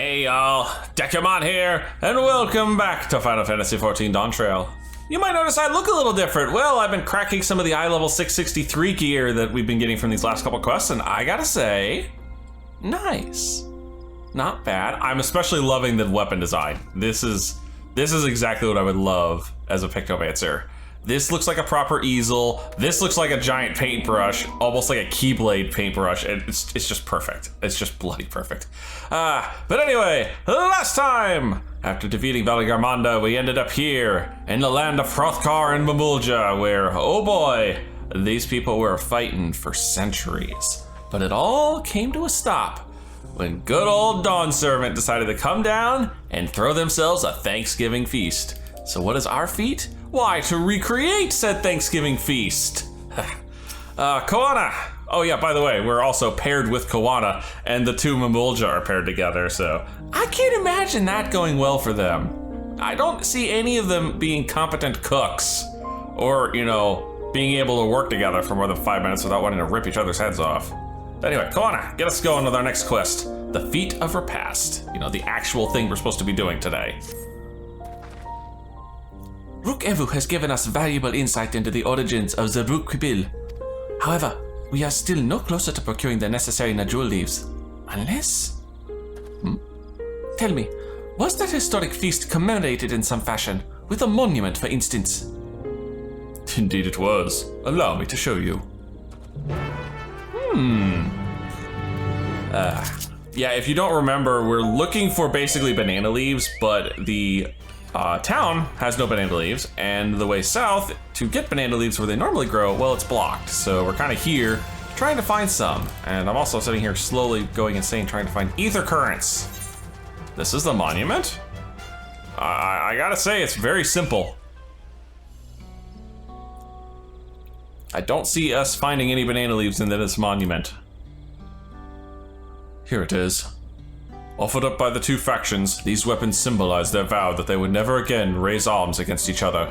Hey y'all, Dekumon here, and welcome back to Final Fantasy XIV Dawntrail. You might notice I look a little different. Well, I've been cracking some of the eye-level 663 gear that we've been getting from these last couple quests, and I gotta say, nice. Not bad. I'm especially loving the weapon design. This is exactly what I would love as a Pictomancer. This looks like a proper easel. This looks like a giant paintbrush, almost like a Keyblade paintbrush. It's just perfect. It's just bloody perfect. But anyway, last time, after defeating Valigarmanda, we ended up here in the land of Hrothgar and Mamulja, where, oh boy, these people were fighting for centuries. But it all came to a stop when good old Dawn Servant decided to come down and throw themselves a Thanksgiving feast. So what is our feat? Why, to recreate said Thanksgiving feast. Koana. Oh yeah, by the way, we're also paired with Koana, and the two Mamulja are paired together, so I can't imagine that going well for them. I don't see any of them being competent cooks, or, being able to work together for more than 5 minutes without wanting to rip each other's heads off. Anyway, Koana, get us going with our next quest, the Feat of Repast. The actual thing we're supposed to be doing today. Rook Evu has given us valuable insight into the origins of the Rook Quibil. However, we are still no closer to procuring the necessary Najul leaves. Unless... Tell me, was that historic feast commemorated in some fashion, with a monument, for instance? Indeed it was. Allow me to show you. Yeah, if you don't remember, we're looking for basically banana leaves, but the town has no banana leaves, and the way south to get banana leaves where they normally grow, well, it's blocked. So we're kind of here trying to find some, and I'm also sitting here slowly going insane trying to find ether currents. This is the monument? I gotta say, it's very simple. I don't see us finding any banana leaves in this monument. Here it is. Offered up by the two factions, these weapons symbolize their vow that they would never again raise arms against each other.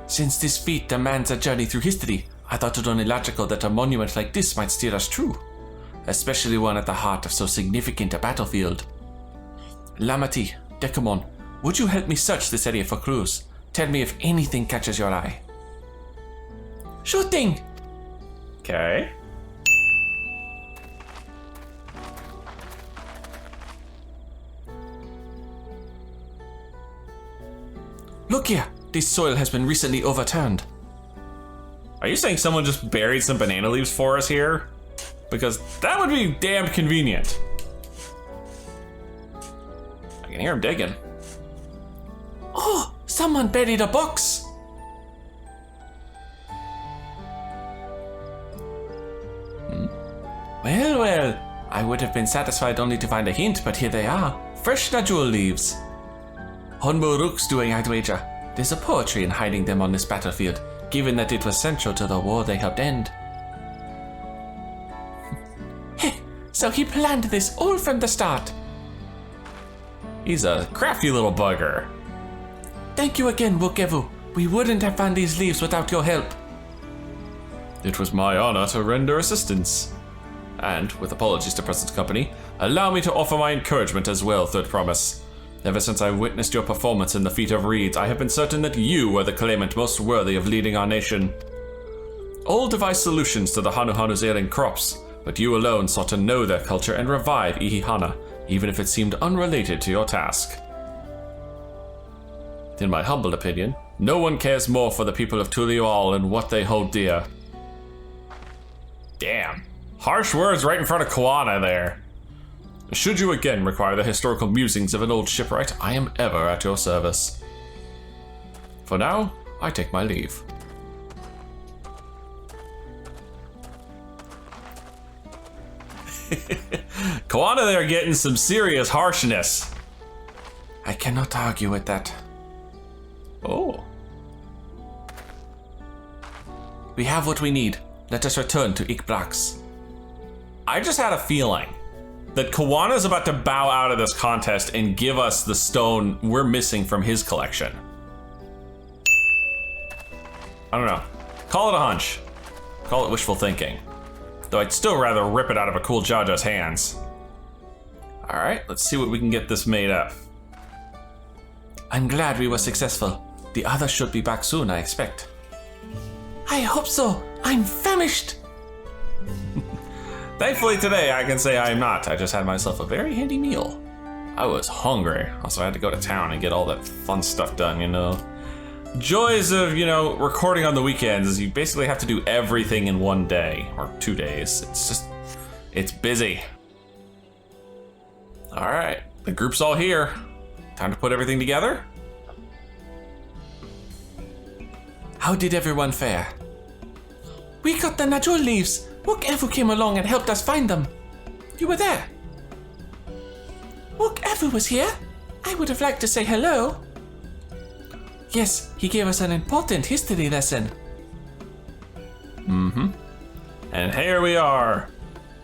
Since this feat demands a journey through history, I thought it only logical that a monument like this might steer us true, especially one at the heart of so significant a battlefield. Lamati, Dekumon, would you help me search this area for clues? Tell me if anything catches your eye. Sure thing! Okay. Look here, this soil has been recently overturned. Are you saying someone just buried some banana leaves for us here? Because that would be damn convenient. I can hear him digging. Oh, someone buried a box. Well, I would have been satisfied only to find a hint, but here they are. Fresh Najul leaves. Honmo Rook's doing, I'd wager. There's a poetry in hiding them on this battlefield, given that it was central to the war they helped end. Hey, so he planned this all from the start. He's a crafty little bugger. Thank you again, Rook Evu. We wouldn't have found these leaves without your help. It was my honor to render assistance. And, with apologies to present company, allow me to offer my encouragement as well, Third Promise. Ever since I witnessed your performance in the Feat of Reeds, I have been certain that you are the claimant most worthy of leading our nation. All devised solutions to the Hanuhanu's ailing crops, but you alone sought to know their culture and revive Ihihana, even if it seemed unrelated to your task. In my humble opinion, no one cares more for the people of Tuliual and what they hold dear. Damn. Harsh words right in front of Koana there. Should you again require the historical musings of an old shipwright, I am ever at your service. For now, I take my leave. Koana there getting some serious harshness. I cannot argue with that. Oh. We have what we need. Let us return to Ikbrax. I just had a feeling that Koana's about to bow out of this contest and give us the stone we're missing from his collection. I don't know. Call it a hunch. Call it wishful thinking. though I'd still rather rip it out of a cool Jaja's hands. Alright, let's see what we can get this made up. I'm glad we were successful. The others should be back soon, I expect. I hope so. I'm famished. Thankfully today I can say I'm not. I just had myself a very handy meal. I was hungry. Also, I had to go to town and get all that fun stuff done, you know. Joys of, you know, recording on the weekends is you basically have to do everything in one day or 2 days. It's busy. All right, the group's all here. Time to put everything together. How did everyone fare? We got the Najul leaves. Whatever came along and helped us find them. You were there. Whatever was here. I would have liked to say hello. Yes, he gave us an important history lesson. Mm-hmm. And here we are,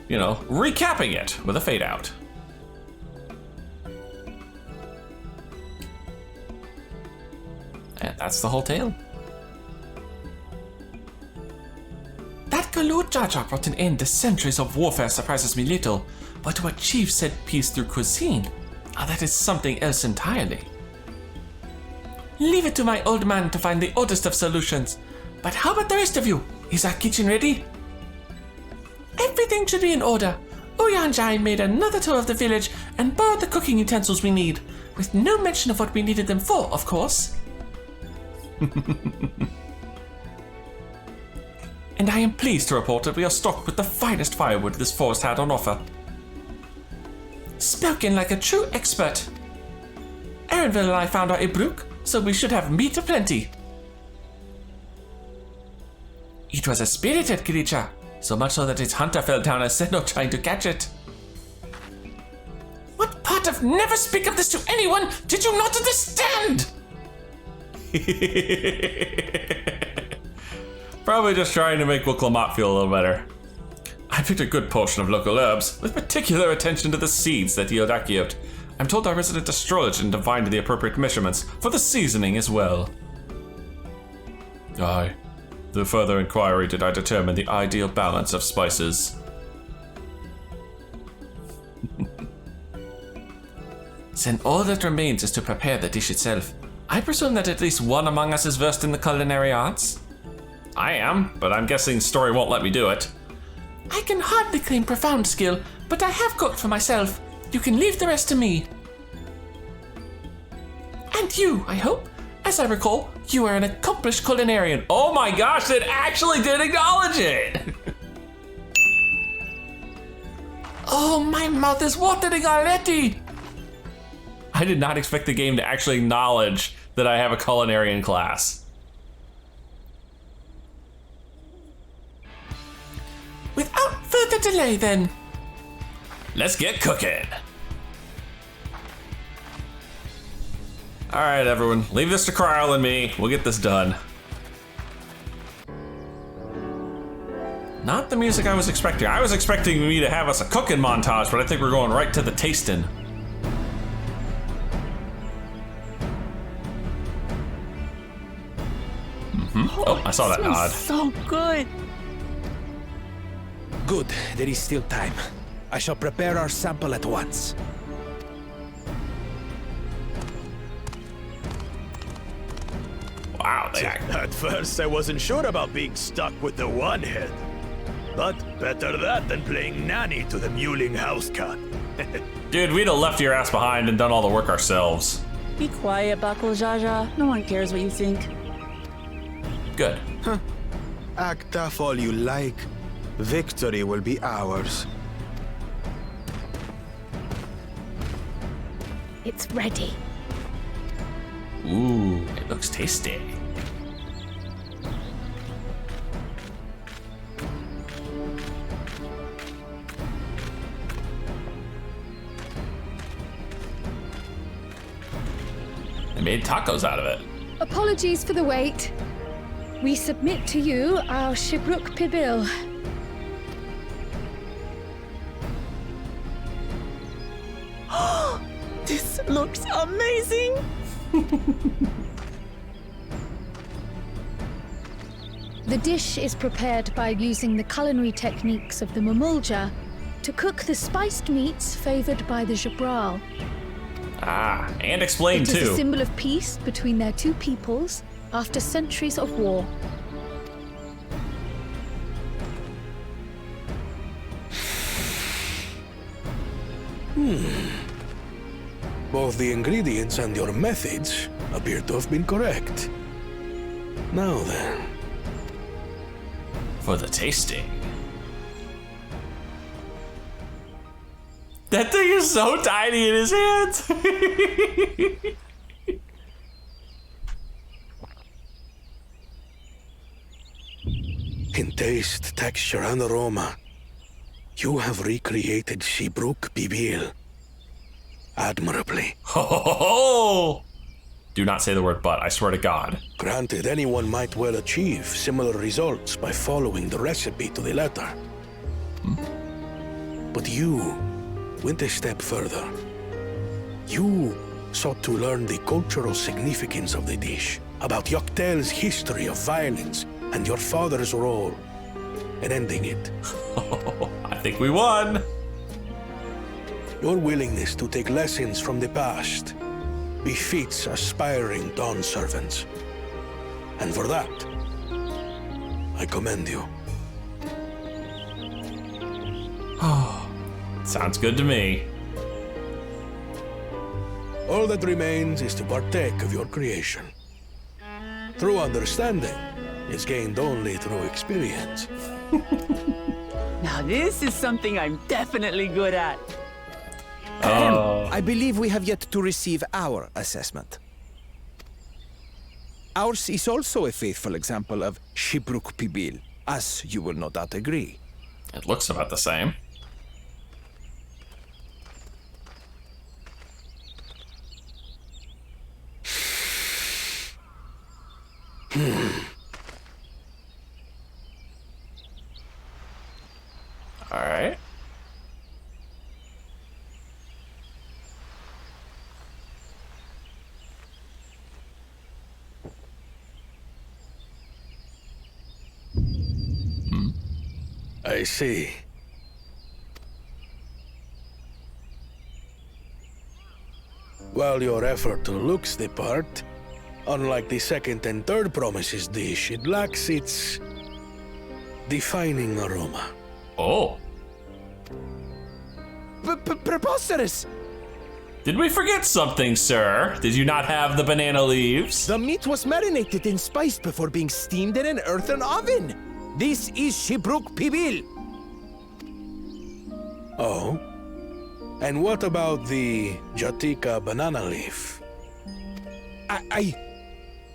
you know, recapping it with a fade out. And that's the whole tale. That Galut Jaja brought an end to centuries of warfare surprises me little, but to achieve said peace through cuisine, that is something else entirely. Leave it to my old man to find the oldest of solutions. But how about the rest of you? Is our kitchen ready? Everything should be in order. Ouya and I made another tour of the village and borrowed the cooking utensils we need, with no mention of what we needed them for, of course. And I am pleased to report that we are stocked with the finest firewood this forest had on offer. Spoken like a true expert. Erenville and I found our Ibruk, so we should have meat aplenty. It was a spirited creature, so much so that its hunter fell down a Senno trying to catch it. What part of never speak of this to anyone did you not understand? Probably just trying to make Wiklamat feel a little better. I picked a good portion of local herbs, with particular attention to the seeds that yield Akiot. I'm told our resident astrologer divined the appropriate measurements for the seasoning as well. Aye. Through further inquiry did I determine the ideal balance of spices. Then all that remains is to prepare the dish itself. I presume that at least one among us is versed in the culinary arts? I am, but I'm guessing story won't let me do it. I can hardly claim profound skill, but I have cooked for myself. You can leave the rest to me. And you, I hope. As I recall, you are an accomplished culinarian. Oh my gosh, it actually did acknowledge it! Oh, my mouth is watering already! I did not expect the game to actually acknowledge that I have a culinarian class. Without further delay, then. Let's get cooking. All right, everyone, leave this to Cryle and me. We'll get this done. Not the music I was expecting. I was expecting me to have us a cooking montage, but I think we're going right to the tasting. Oh, I saw that nod. So good. Good, there is still time. I shall prepare our sample at once. Wow, they At first, I wasn't sure about being stuck with the one head. But better that than playing nanny to the mewling house cat. Dude, we'd have left your ass behind and done all the work ourselves. Be quiet, Buckle Jaja. No one cares what you think. Good. Act tough all you like. Victory will be ours. It's ready. Ooh, it looks tasty. They made tacos out of it. Apologies for the wait. We submit to you our Shibruk Pibil. This looks amazing. The dish is prepared by using the culinary techniques of the Mamulja to cook the spiced meats favored by the Jabral. Ah, and explain It is too. a symbol of peace between their two peoples after centuries of war. Both the ingredients and your methods appear to have been correct. Now then, For the tasting. That thing is so tiny in his hands. in taste, texture, and aroma, you have recreated Shibruk Bibil admirably. Oh! Do not say the word but, I swear to God. Granted, anyone might well achieve similar results by following the recipe to the letter. But you went a step further. You sought to learn the cultural significance of the dish, about Yoktel's history of violence, and your father's role in ending it. I think we won. Your willingness to take lessons from the past befits aspiring Dawn servants. And for that, I commend you. Sounds good to me. All that remains is to partake of your creation. True understanding is gained only through experience. Now this is something I'm definitely good at. I believe we have yet to receive our assessment. Ours is also a faithful example of Shibruk Pibil, as you will no doubt agree. It looks about the same. All right. I see. While your effort looks the part, unlike the second and third promises dish, it lacks its defining aroma. Oh. Preposterous! Did we forget something, sir? Did you not have the banana leaves? The meat was marinated and spiced before being steamed in an earthen oven. This is Shibruk Pibil. Oh? And what about the Jatika banana leaf?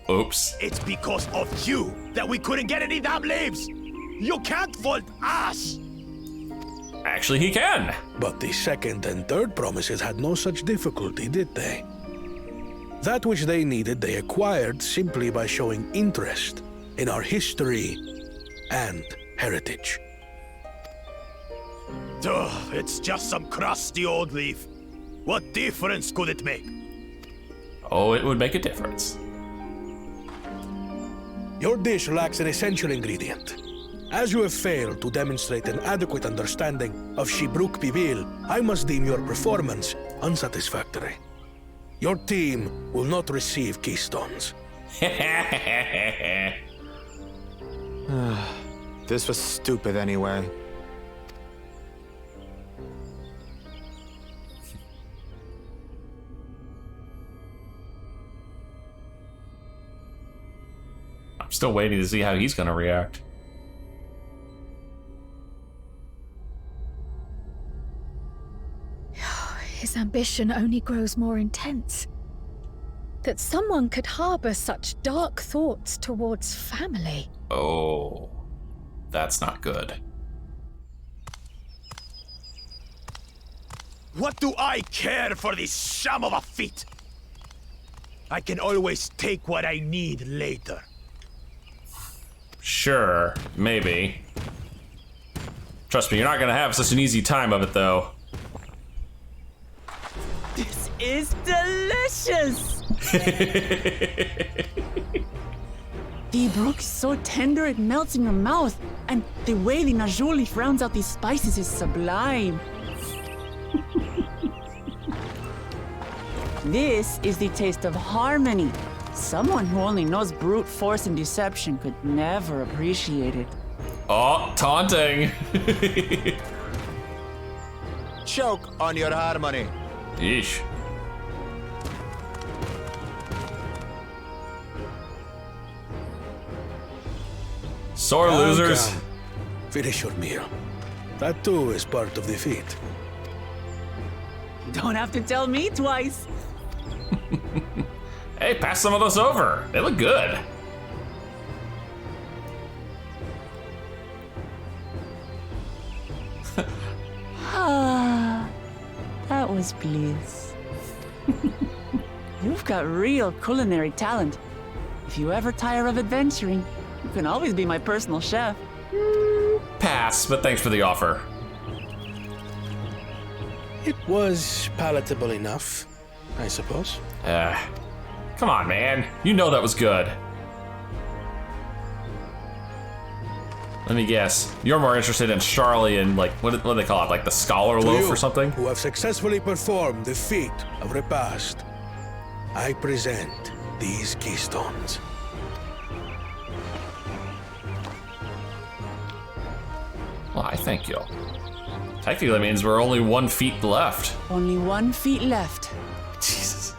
Oops. It's because of you that we couldn't get any damn leaves! You can't fault us! Actually, he can. But the second and third promises had no such difficulty, did they? That which they needed, they acquired simply by showing interest in our history and heritage. Ugh, it's just some crusty old leaf. What difference could it make? Oh, it would make a difference. Your dish lacks an essential ingredient. As you have failed to demonstrate an adequate understanding of Shibruk Pibil, I must deem your performance unsatisfactory. Your team will not receive keystones. This was stupid anyway. I'm still waiting to see how he's gonna react. His ambition only grows more intense. That someone could harbor such dark thoughts towards family. Oh, that's not good. What do I care for this sham of a feat? I can always take what I need later. Sure, maybe. Trust me, you're not gonna have such an easy time of it, though. This is delicious! The brook is so tender it melts in your mouth, and the way the Najuli rounds out these spices is sublime. This is the taste of harmony. Someone who only knows brute force and deception could never appreciate it. Oh, taunting. Choke on your harmony. Yeesh. Sore losers. Come. Finish your meal. That too is part of the feat. Don't have to tell me twice. Hey, pass some of those over. They look good. Ah, that was bliss. You've got real culinary talent. If you ever tire of adventuring, you can always be my personal chef. Pass, but thanks for the offer. It was palatable enough, I suppose. Come on, man. You know that was good. Let me guess. You're more interested in Charlie and, like, what do they call it? Like the scholar To loaf you, or something? who have successfully performed the feat of repast, I present these keystones. Why, thank you. Technically that means we're only 1 feet left. Only 1 feet left. Jesus.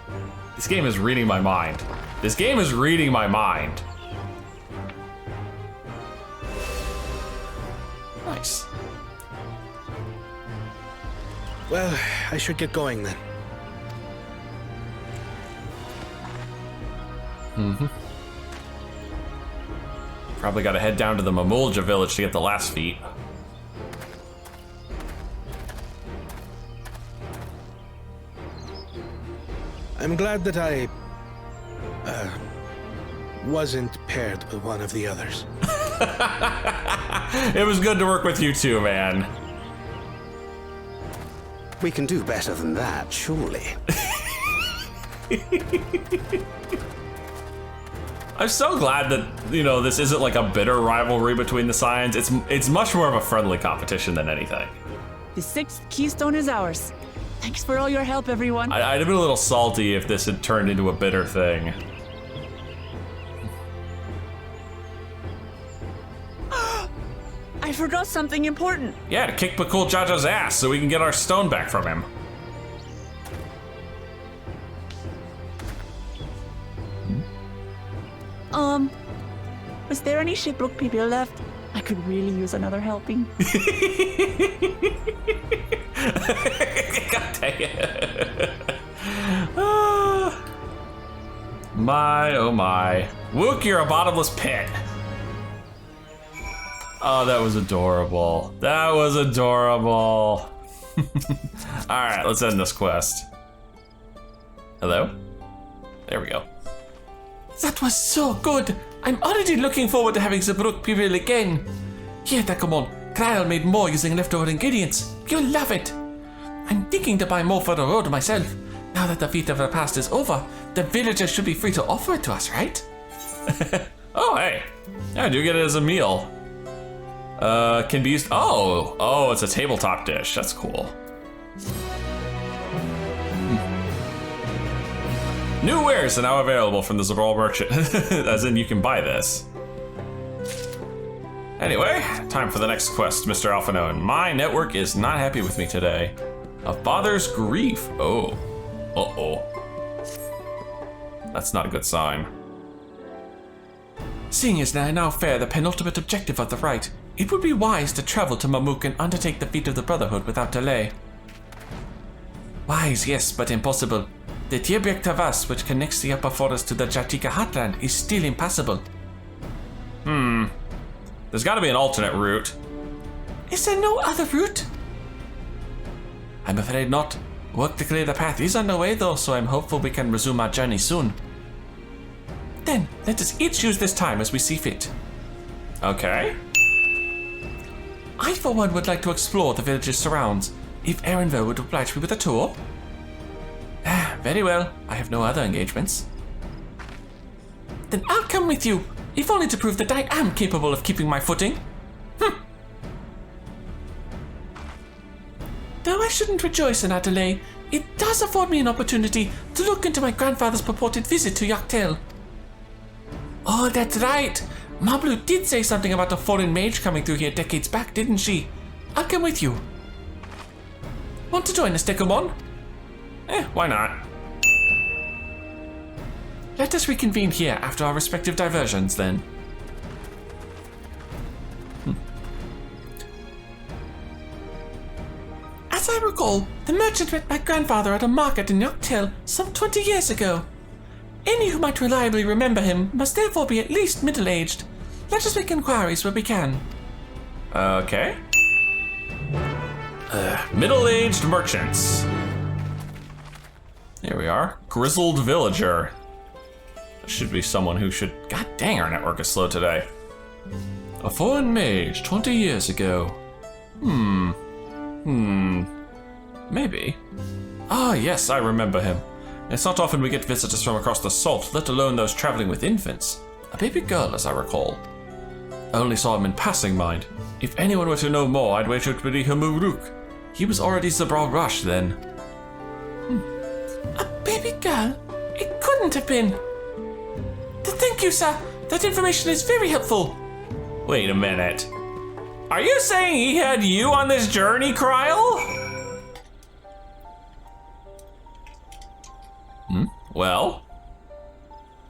This game is reading my mind. This game is reading my mind. Nice. Well, I should get going then. Probably gotta head down to the Mamulja village to get the last feat. I'm glad that I wasn't paired with one of the others. It was good to work with you too, man. We can do better than that, surely. I'm so glad that, you know, this isn't like a bitter rivalry between the signs. It's much more of a friendly competition than anything. The 6th keystone is ours. Thanks for all your help, everyone. I'd have been a little salty if this had turned into a bitter thing. I forgot something important. Yeah, to kick Bakul Jaja's ass so we can get our stone back from him. Was there any Shipbrook people left? I could really use another helping. God dang it. My, oh my. Wook, you're a bottomless pit. Oh, that was adorable. That was adorable. Alright, let's end this quest. Hello? There we go. That was so good. I'm already looking forward to having the brook people again. Here, Dekumon, Kyle made more using leftover ingredients. You'll love it. I'm thinking to buy more for the road myself. Now that the feat of the past is over, the villagers should be free to offer it to us, right? Oh, hey. Yeah, I do get it as a meal. Can be used. Oh, it's a tabletop dish. That's cool. New wares are now available from the Zabral merchant. As in, you can buy this. Anyway, time for the next quest, Mr. Alphanoan. My network is not happy with me today. A father's grief. Oh. Uh-oh. That's not a good sign. Seeing as I now fare the penultimate objective of the rite, it would be wise to travel to Mamuk and undertake the feat of the Brotherhood without delay. Wise, yes, but impossible. The Tierbek Tavas, which connects the upper forest to the Jatika heartland, is still impassable. There's gotta be an alternate route. Is there no other route? I'm afraid not. Work to clear the path is underway though, so I'm hopeful we can resume our journey soon. Then, let us each use this time as we see fit. Okay. I for one would like to explore the village's surrounds. If Erenville would oblige me with a tour? Very well, I have no other engagements. Then I'll come with you. if only to prove that I am capable of keeping my footing. Though I shouldn't rejoice in our delay, it does afford me an opportunity to look into my grandfather's purported visit to Yoctel. Oh, that's right. Mablu did say something about a foreign mage coming through here decades back, didn't she? I'll come with you. Want to join us, Dekumon? Why not? Let us reconvene here after our respective diversions, then. As I recall, the merchant met my grandfather at a market in Yoctel some 20 years ago. Any who might reliably remember him must therefore be at least middle-aged. Let us make inquiries where we can. Okay. Middle-aged merchants. Here we are. Grizzled villager. Should be someone who should... God dang, our network is slow today. A foreign mage 20 years ago. Maybe. Ah, yes, I remember him. It's not often we get visitors from across the salt, let alone those traveling with infants. A baby girl, as I recall. I only saw him in passing, mind. If anyone were to know more, I'd wager it would be Hamuruk. He was already Zabral Rush then. A baby girl? It couldn't have been. Thank you, sir. That information is very helpful. Wait a minute. Are you saying he had you on this journey, Kryl? Well?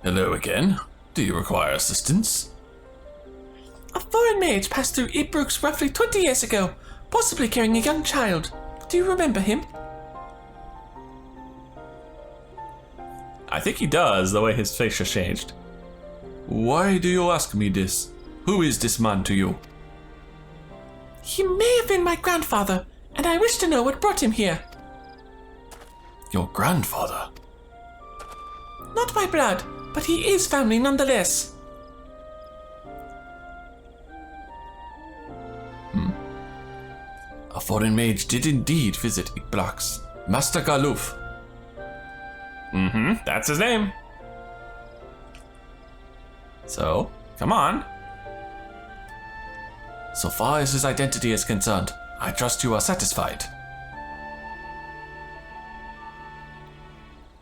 Hello again. Do you require assistance? A foreign mage passed through Ibrook's roughly 20 years ago, possibly carrying a young child. Do you remember him? I think he does, the way his face has changed. Why do you ask me this? Who is this man to you? He may have been my grandfather, and I wish to know what brought him here. Your grandfather? Not by blood, but he is family nonetheless. A foreign mage did indeed visit Ibrook's. Master Galuf. That's his name. So, come on. So far as his identity is concerned, I trust you are satisfied.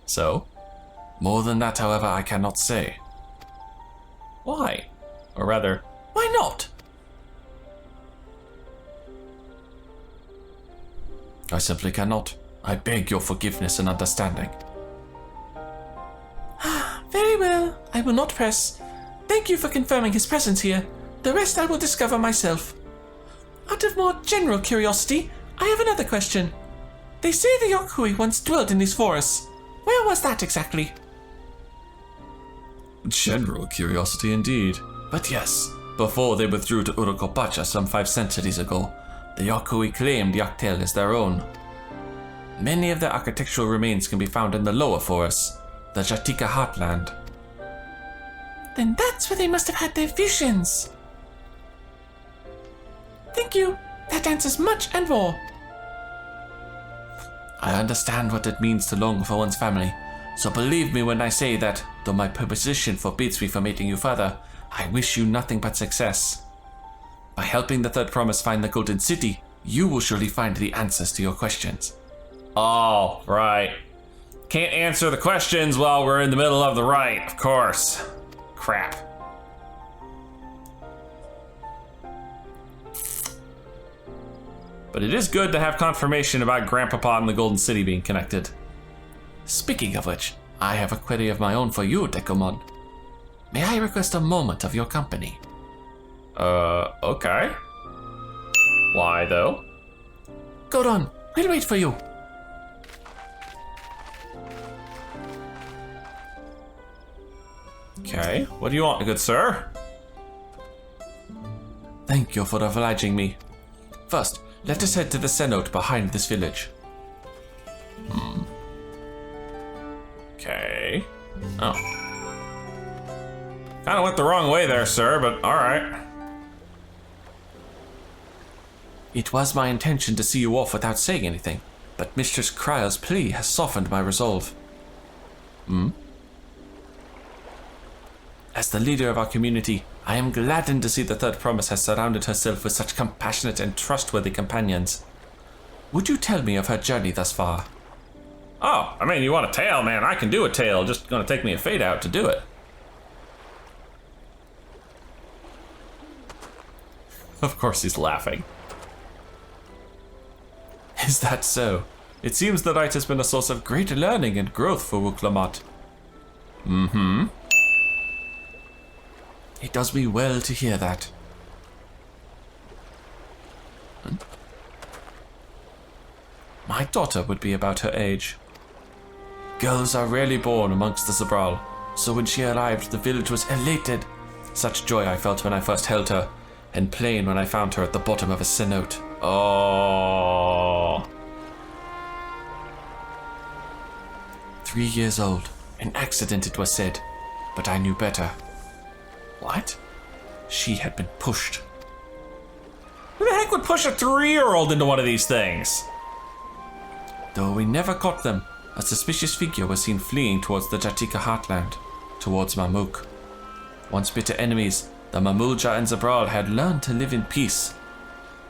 So, more than that, however, I cannot say. Why? Or rather, why not? I simply cannot. I beg your forgiveness and understanding. Very well, I will not press. Thank you for confirming his presence here. The rest I will discover myself. Out of more general curiosity, I have another question. They say the Yokui once dwelled in these forests. Where was that exactly? General curiosity indeed. But yes, before they withdrew to Urukopacha some 5 centuries ago, the Yokui claimed Yoctel as their own. Many of their architectural remains can be found in the lower forests, the Jatika heartland. Then that's where they must have had their visions. Thank you. That answers much and more. I understand what it means to long for one's family, so believe me when I say that, though my position forbids me from aiding you further, I wish you nothing but success. By helping the Third Promise find the Golden City, you will surely find the answers to your questions. Oh, right. Can't answer the questions while we're in the middle of the rite, of course. Crap. But it is good to have confirmation about Grandpapa and the Golden City being connected. Speaking of which, I have a query of my own for you, Dekumon. May I request a moment of your company? Okay. Why, though? Go on, we'll wait for you. Okay, what do you want, good sir? Thank you for obliging me. First, let us head to the cenote behind this village. Okay. Oh. Kinda went the wrong way there, sir, but alright. It was my intention to see you off without saying anything, but Mistress Kryle's plea has softened my resolve. As the leader of our community, I am gladdened to see the Third Promise has surrounded herself with such compassionate and trustworthy companions. Would you tell me of her journey thus far? Oh, I mean, you want a tale, man? I can do a tale. Just gonna take me a fade out to do it. Of course he's laughing. Is that so? It seems the rite has been a source of great learning and growth for Wuklamat. Mm-hmm. It does me well to hear that. My daughter would be about her age. Girls are rarely born amongst the Zabral, so when she arrived, the village was elated. Such joy I felt when I first held her, and plain when I found her at the bottom of a cenote. Oh. 3 years old. An accident, it was said, but I knew better. What? She had been pushed. Who the heck would push a 3-year-old into one of these things? Though we never caught them, a suspicious figure was seen fleeing towards the Jatika heartland, towards Mamuk. Once bitter enemies, the Mamulja and Zabral had learned to live in peace.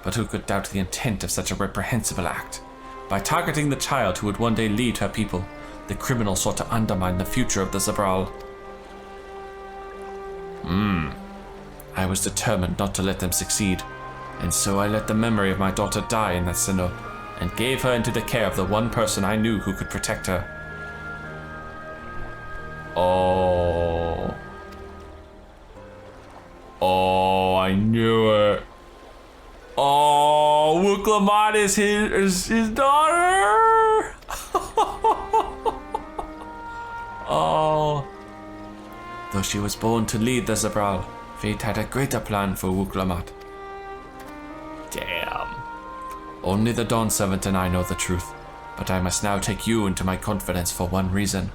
But who could doubt the intent of such a reprehensible act? By targeting the child who would one day lead her people, the criminal sought to undermine the future of the Zabral. I was determined not to let them succeed, and so I let the memory of my daughter die in that cenote, and gave her into the care of the one person I knew who could protect her. Oh. Oh, I knew it. Oh, Wuklamat is his daughter. Oh. Though she was born to lead the Zabral, fate had a greater plan for Wuklamat. Damn. Only the Dawn Servant and I know the truth, but I must now take you into my confidence for one reason.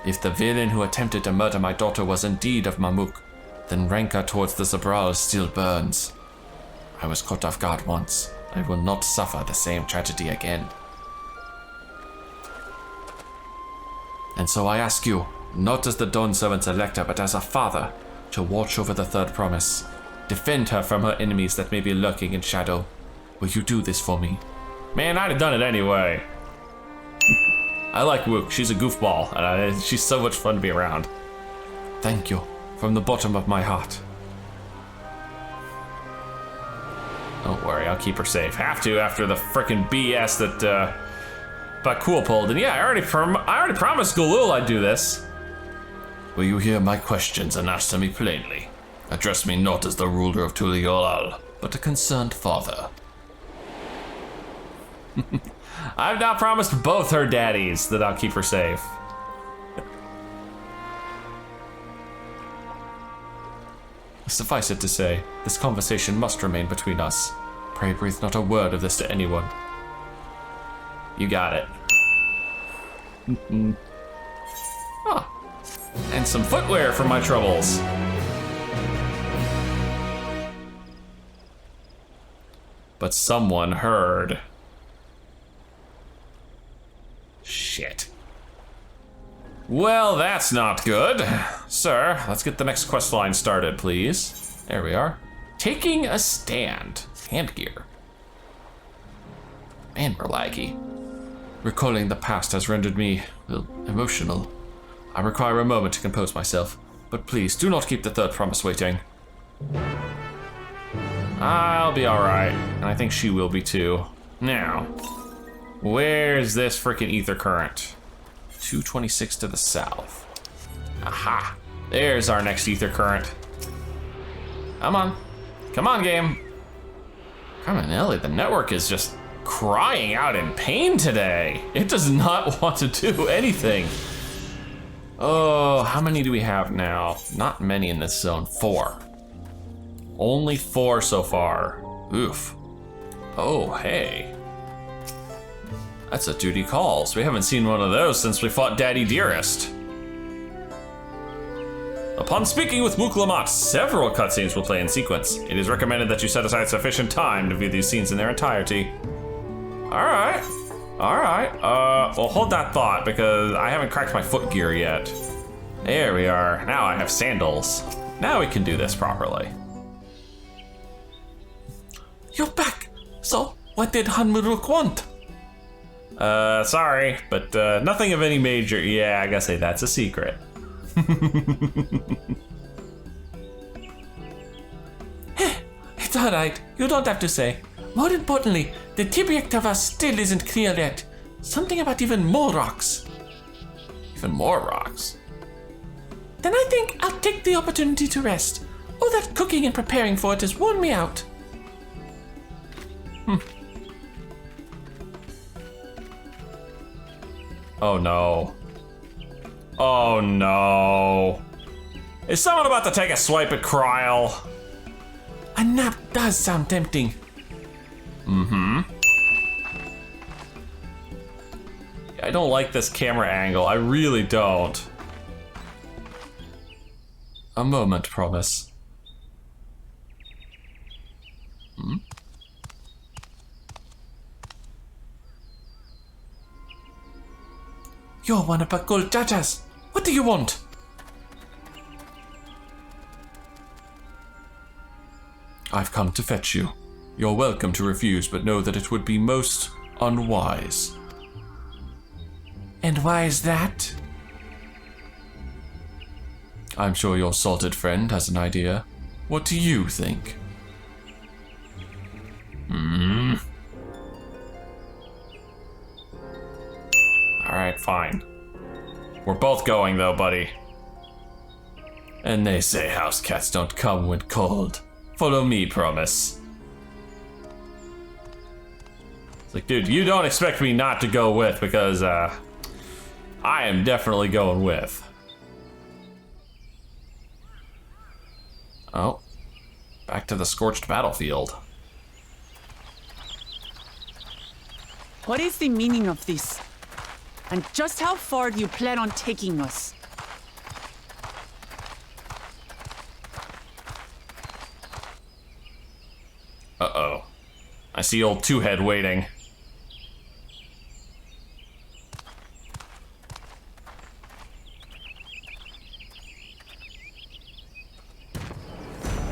If the villain who attempted to murder my daughter was indeed of Mamuk, then rancor towards the Zabral still burns. I was caught off guard once. I will not suffer the same tragedy again. And so I ask you, not as the Dawn Servant's elector, but as a father, to watch over the Third Promise. Defend her from her enemies that may be lurking in shadow. Will you do this for me? Man, I'd have done it anyway. I like Wook. She's a goofball, and she's so much fun to be around. Thank you, from the bottom of my heart. Don't worry, I'll keep her safe. Have to after the frickin' BS that Bakul pulled. And yeah, I already promised Galul I'd do this. Will you hear my questions and answer me plainly? Address me not as the ruler of Tuliolal, but a concerned father. I've now promised both her daddies that I'll keep her safe. Suffice it to say, this conversation must remain between us. Pray breathe not a word of this to anyone. You got it. Ah, and some footwear for my troubles. But someone heard. Shit. Well, that's not good. Sir, let's get the next quest line started, please. There we are. Taking a stand. Handgear. Man, we're laggy. Recalling the past has rendered me, well, emotional. I require a moment to compose myself, but please do not keep the Third Promise waiting. I'll be alright, and I think she will be too. Now, where's this freaking ether current? 226 to the south. Aha! There's our next ether current. Come on. Come on, game. Come on, Ellie, the network is just crying out in pain today. It does not want to do anything. Oh, how many do we have now? Not many in this zone. 4. Only 4 so far. Oof. Oh, hey. That's a duty calls. We haven't seen one of those since we fought Daddy Dearest. Upon speaking with Wuklamat, several cutscenes will play in sequence. It is recommended that you set aside sufficient time to view these scenes in their entirety. Alright. Alright. Well, hold that thought because I haven't cracked my foot gear yet. There we are. Now I have sandals. Now we can do this properly. You're back! So, what did Hanmuruk want? Sorry, but nothing of any major. Yeah, I gotta say that's a secret. It's alright, you don't have to say. More importantly, the Tibiak of us still isn't clear yet. Something about even more rocks. Even more rocks? Then I think I'll take the opportunity to rest. All that cooking and preparing for it has worn me out. Oh no. Oh no. Is someone about to take a swipe at Kryl? A nap does sound tempting. I don't like this camera angle. I really don't. A moment, promise. You're one of Bakul Jajas. What do you want? I've come to fetch you. You're welcome to refuse, but know that it would be most unwise. And why is that? I'm sure your salted friend has an idea. What do you think? Alright, fine. We're both going though, buddy. And they say house cats don't come when cold. Follow me, promise. It's like, dude, you don't expect me not to go with because, I am definitely going with. Oh. Back to the scorched battlefield. What is the meaning of this? And just how far do you plan on taking us? Uh-oh. I see old Two-Head waiting.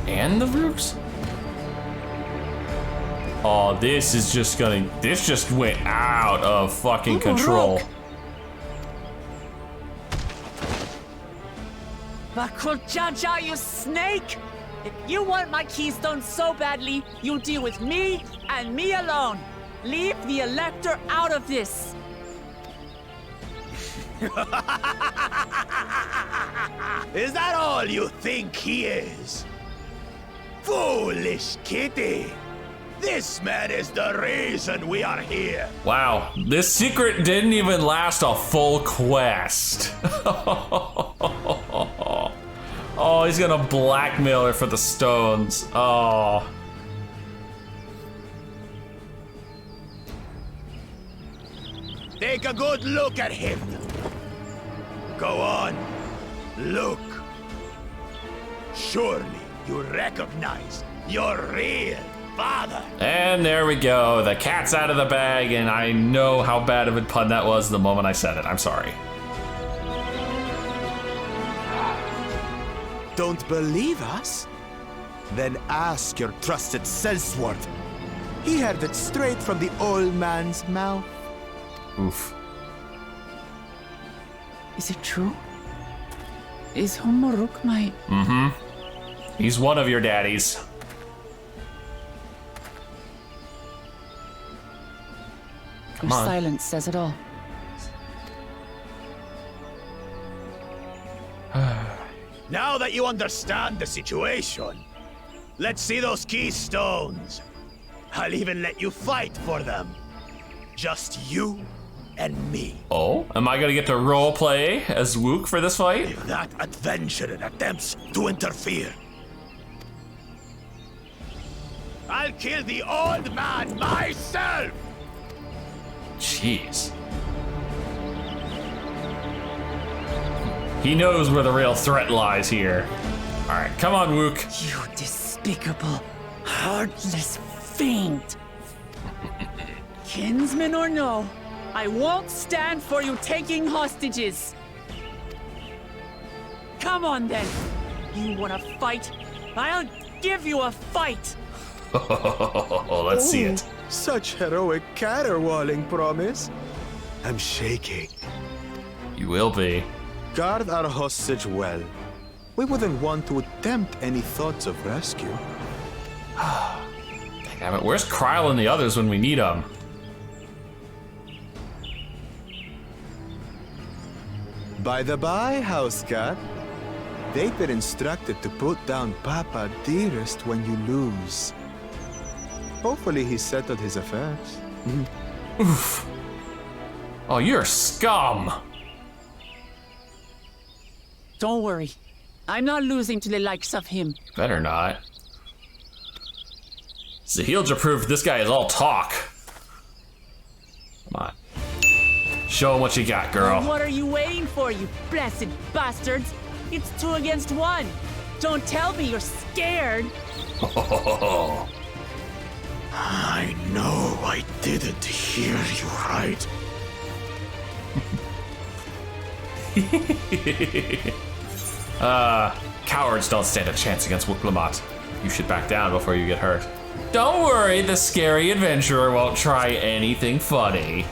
And the rooks? Oh, this is just gonna... This just went out of fucking control. Bakul Jaja, you snake! If you want my keystone so badly, you'll deal with me and me alone. Leave the Elector out of this. Is that all you think he is? Foolish kitty! This man is the reason we are here. Wow, this secret didn't even last a full quest. Oh, he's gonna blackmail her for the stones. Oh. Take a good look at him. Go on, look. Surely you recognize your real father. And there we go. The cat's out of the bag, and I know how bad of a pun that was the moment I said it. I'm sorry. Don't believe us? Then ask your trusted sellsword. He heard it straight from the old man's mouth. Oof. Is it true? Is Homoruk my... He's one of your daddies. Come Your on. silence says it all. Now that you understand the situation, let's see those keystones. I'll even let you fight for them. Just you and me. Oh, am I gonna get to role play as Wook for this fight? If that adventurer attempts to interfere, I'll kill the old man myself! Jeez. He knows where the real threat lies here. All right, come on, Wook. You despicable, heartless fiend. Kinsman or no, I won't stand for you taking hostages. Come on then. You wanna fight? I'll give you a fight. Let's see it. Such heroic caterwauling promise. I'm shaking. You will be. Guard our hostage well. We wouldn't want to attempt any thoughts of rescue. Damn it, where's Kryl and the others when we need them? By the by, house cat, they've been instructed to put down Papa dearest when you lose. Hopefully he settled his affairs. Oof. Oh, you're scum. Don't worry. I'm not losing to the likes of him. Better not. Zahilja proved this guy is all talk. Come on. Show him what you got, girl. Well, what are you waiting for, you blessed bastards? It's 2 against 1. Don't tell me you're scared. I know I didn't hear you right. Cowards don't stand a chance against Wuklamot. You should back down before you get hurt. Don't worry, the scary adventurer won't try anything funny.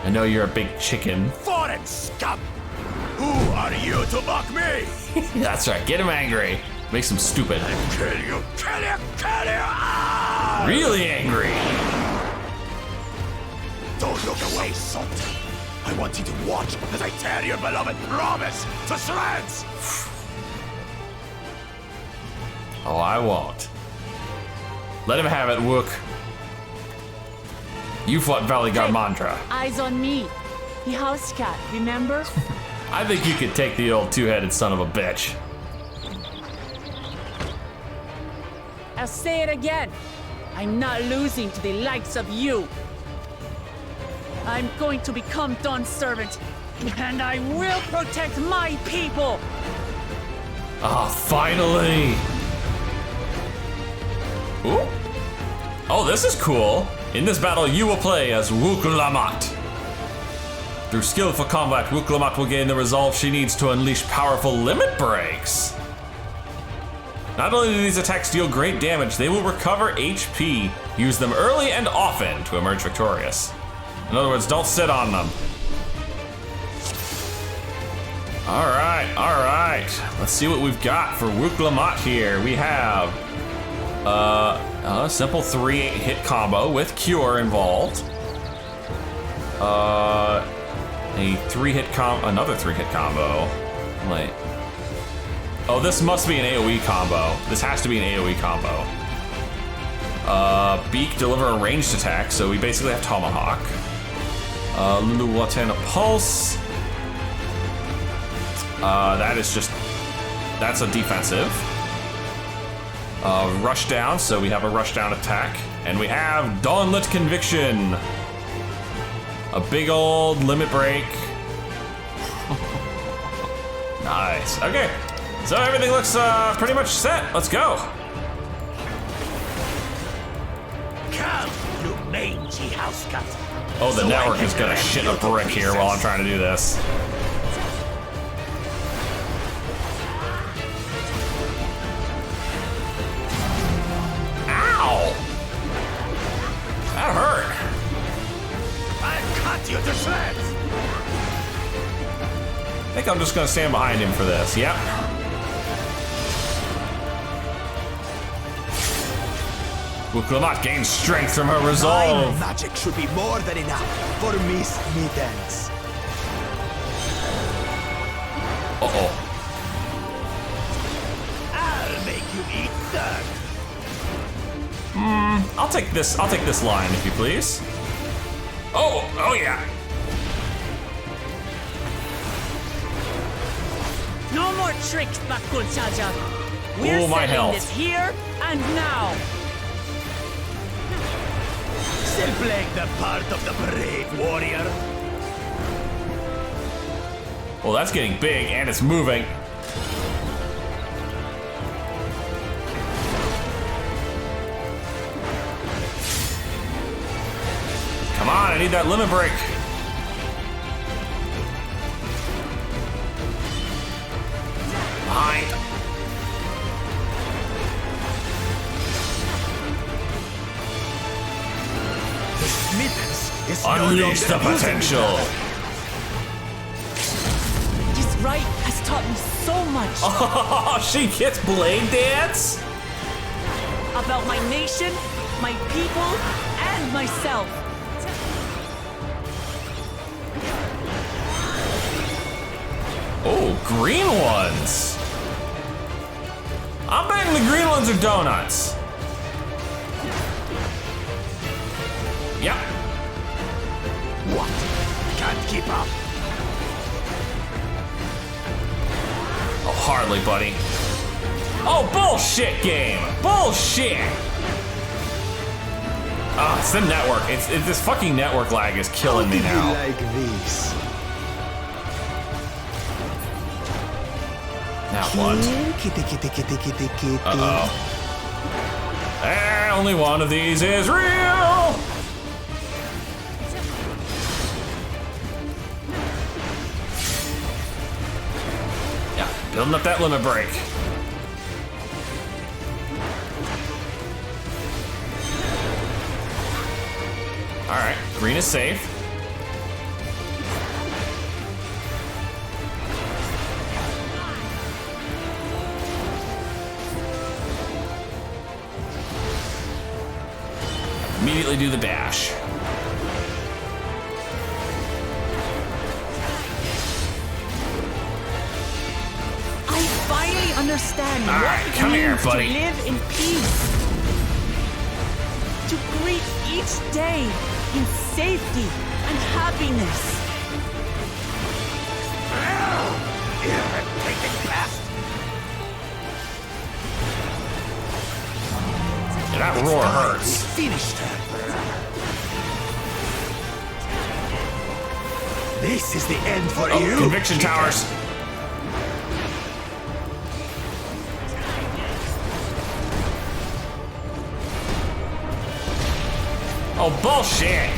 I know you're a big chicken. Foreign scum! Who are you to mock me? That's right, get him angry. Makes him stupid. Kill you, kill you, kill you! Ah! Really angry. Don't look away, Soken. I want you to watch as I tear your beloved promise to shreds! Oh, I won't. Let him have it, Wook. You fought Valley Garmandra. Eyes on me. The house cat, remember? I think you could take the old two-headed son of a bitch. I'll say it again. I'm not losing to the likes of you. I'm going to become Dawn's servant, and I will protect my people. Ah, finally. Ooh. Oh, this is cool. In this battle, you will play as Wuklamot. Through skillful combat, Wuklamot will gain the resolve she needs to unleash powerful limit breaks. Not only do these attacks deal great damage, they will recover HP. Use them early and often to emerge victorious. In other words, don't sit on them. All right. Let's see what we've got for Wuklamot here. We have a simple 3-hit combo with Cure involved. Another 3-hit combo. Wait. Oh, this must be an AoE combo. This has to be an AoE combo. Beak, deliver a ranged attack, so we basically have Tomahawk. Lulu Watana Pulse. That's a defensive. Rush down, so we have a rush down attack. And we have Dawnlit Conviction. A big old limit break. Nice, okay. So everything looks pretty much set. Let's go. Come, you mangy house cat. Oh, the network is gonna shit a brick here while I'm trying to do this. Ow! That hurt. I'll cut you to shreds. I think I'm just gonna stand behind him for this. Yep. Wuklamot gains strength from her resolve. My magic should be more than enough for Miss Mittens. Uh-oh. I'll make you eat dirt. I'll take this line, if you please. Oh yeah. No more tricks, Bakul Jaja. We're my settling health. this here and now. Still playing the part of the brave warrior. Well, that's getting big and it's moving. Come on, I need that limit break. behind. Unleash the potential. This rite has taught me so much Oh, she gets blade dance? about my nation, my people, and myself. Oh, green ones. I'm betting the green ones are donuts. Yep. What? Can't keep up. Oh, hardly, buddy. Oh, bullshit game. Bullshit. Oh, it's the network. It's this fucking network lag is killing me now. Like this. Now what? Kitty, kitty, kitty, kitty, kitty. Uh-oh. Only one of these is real. Yeah, building up that limit break. All right, green is safe. Immediately do the dash. I finally understand All what right, it come here, means buddy. to live in peace. To greet each day in safety and happiness. Yeah, that roar hurts. Finished her. This is the end for Oh, you. conviction towers. Oh, bullshit.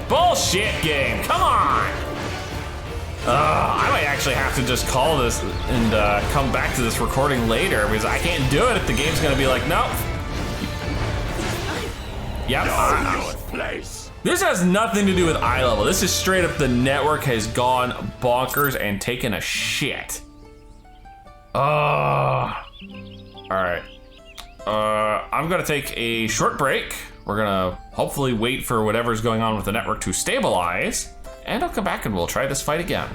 Bullshit game. Come on. I might actually have to just call this and come back to this recording later because I can't do it if the game's going to be like, nope. Yep. Place. This has nothing to do with eye level. This is straight up the network has gone bonkers and taken a shit. All right. I'm gonna take a short break. We're gonna hopefully wait for whatever's going on with the network to stabilize, and I'll come back and we'll try this fight again.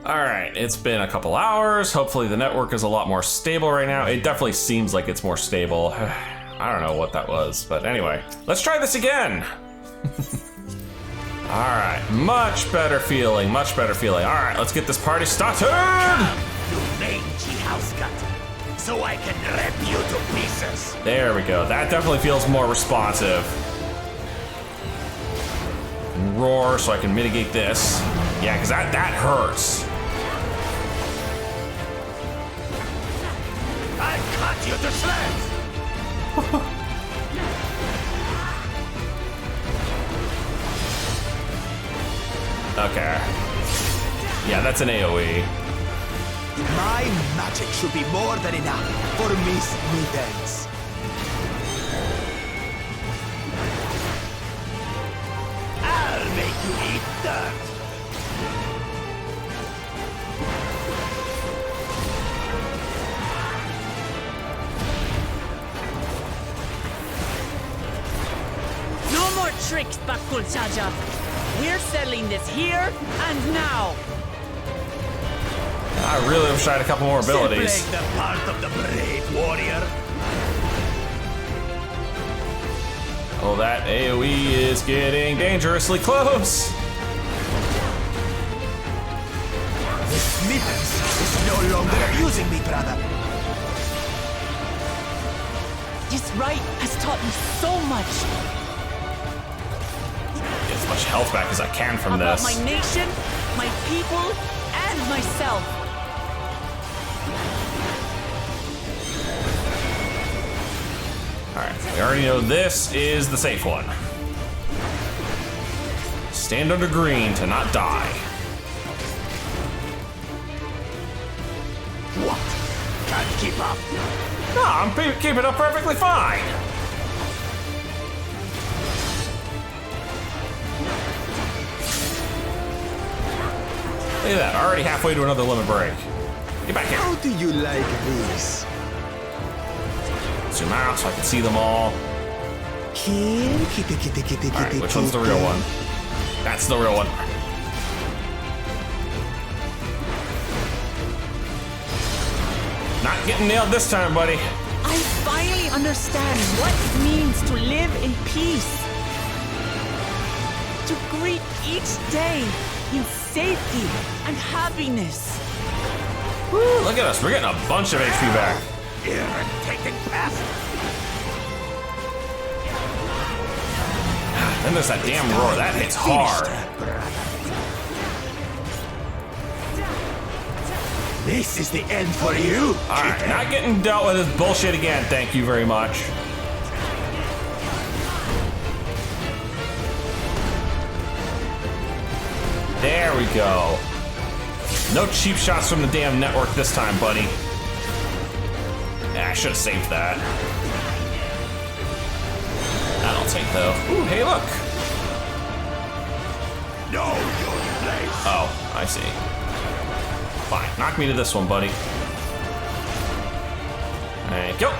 All right, it's been a couple hours. Hopefully the network is a lot more stable right now. It definitely seems like it's more stable. I don't know what that was, but anyway, let's try this again. All right, much better feeling, much better feeling. All right, let's get this party started. You mangy house cut, so I can rip you to pieces. There we go. That definitely feels more responsive. And roar so I can mitigate this. Yeah, because that hurts. I cut you to shreds. Okay. Yeah, that's an AoE. My magic should be more than enough for Miss Middens. I'll make you eat dirt. No more tricks, Bakul Chaja. We're settling this here and now. I really wish I had a couple more abilities. Still playing the part of the brave warrior. Oh, that AoE is getting dangerously close. Miss Middens is no longer abusing me, brother. This rite has taught me so much Get as much health back as I can from about this. my nation, my people, and myself. Alright, we already know this is the safe one. Stand under green to not die. What? can't keep up. No, I'm keeping up perfectly fine. Look at that, already halfway to another limit break. Get back here. How do you like this? Zoom out so I can see them all. Alright, which one's the real one? That's the real one. Not getting nailed this time, buddy. I finally understand what it means to live in peace. To greet each day in safety and happiness. Woo, look at us, we're getting a bunch of HP back. Irritating pest. Then there's that damn roar, that hits hard. This is the end for you. Alright, not getting dealt with this bullshit again, thank you very much. There we go. No cheap shots from the damn network this time, buddy. Yeah, I should have saved that. That'll take though. Ooh, hey look. Know your place. Oh, I see. Fine, knock me to this one, buddy. Thank you.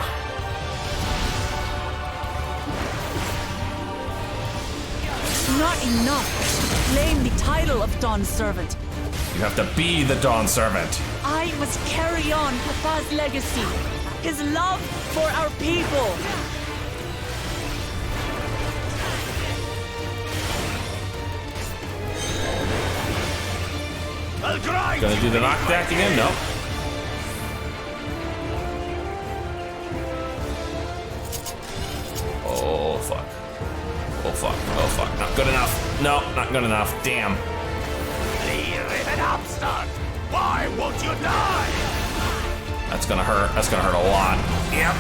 Not enough to claim the title of Dawn Servant. You have to be the Dawn Servant. I must carry on Papa's legacy, his love for our people. I'll grind. Gonna do the knockback again? No. Oh fuck. Oh fuck. Oh fuck. Not good enough. No, not good enough. Damn. Clear it up, start. Why won't you die? That's gonna hurt. That's gonna hurt a lot. Yep.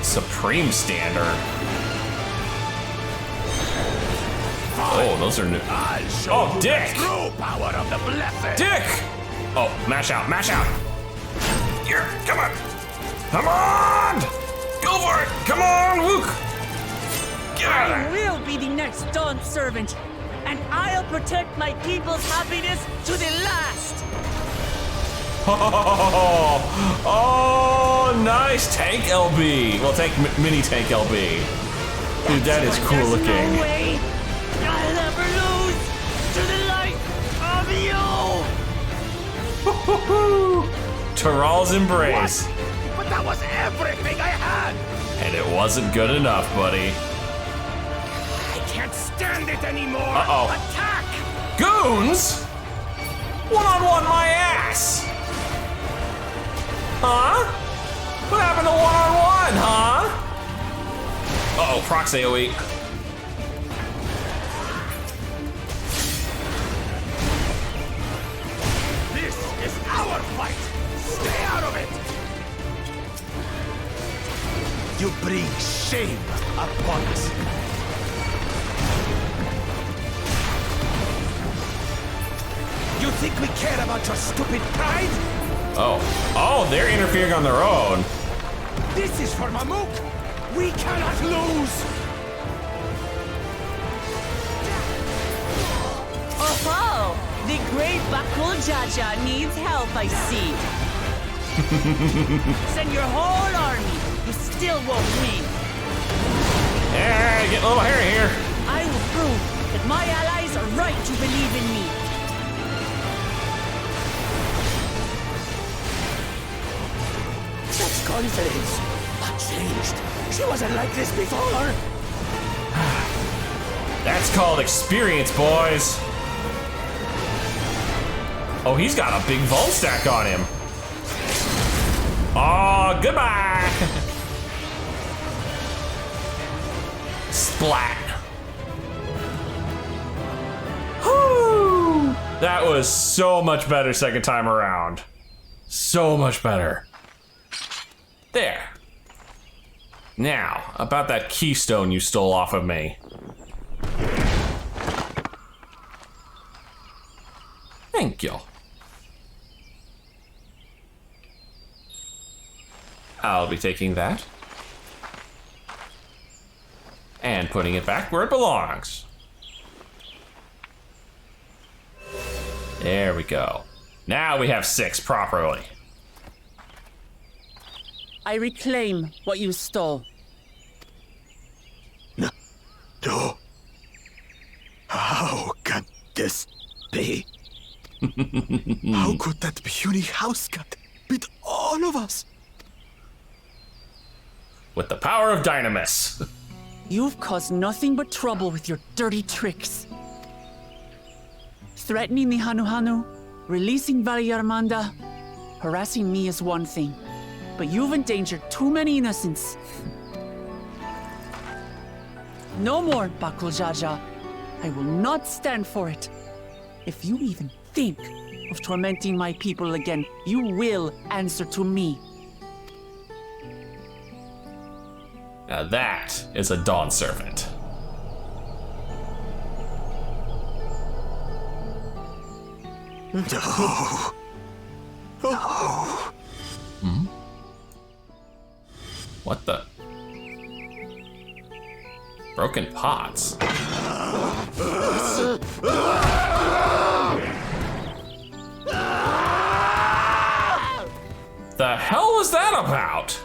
Supreme Standard. Oh, those are new. I'll show Oh, you Dick! the true power of the blessed. Dick! Oh, mash out, mash out. Here, come on. Come on! Go for it! Come on, Wook! Get out of I there! will be the next Dawn Servant, and I'll protect my people's happiness to the last. Oh, nice tank LB. Well, tank mini tank LB. Dude, that is cool There's looking. No way I'll ever lose to the light of you. Tyrell's embrace. What? But that was everything I had. And it wasn't good enough, buddy. I can't stand it anymore. Uh-oh. Attack! Goons? One-on-one my ass! Huh? What happened to one-on-one, huh? Uh-oh, prox AoE. This is our fight. Stay out of it. You bring shame upon us. You think we care about your stupid pride? Oh. Oh, they're interfering on their own. This is for Mamuk. We cannot lose. Oh, the great Bakul Jaja needs help, I see. Send your whole army. You still won't win. Hey, get a little hairy here. I will prove that my allies are right to believe in me. Such confidence. What changed? She wasn't like this before. That's called experience, boys. Oh, he's got a big vault stack on him. Oh, goodbye. Splat. Whew. That was so much better second time around. So much better. There. Now, about that keystone you stole off of me. Thank you. I'll be taking that and putting it back where it belongs. There we go. Now we have 6 properly. I reclaim what you stole. No. How can this be? How could that puny house cat beat all of us? With the power of Dynamis. You've caused nothing but trouble with your dirty tricks. Threatening the Hanuhanu, releasing Valyarmanda, harassing me is one thing, but you've endangered too many innocents. No more, Bakul Jaja. I will not stand for it. If you even think of tormenting my people again, you will answer to me. Now that is a Dawn Servant. No. Hmm? What the? Broken pots. The hell was that about?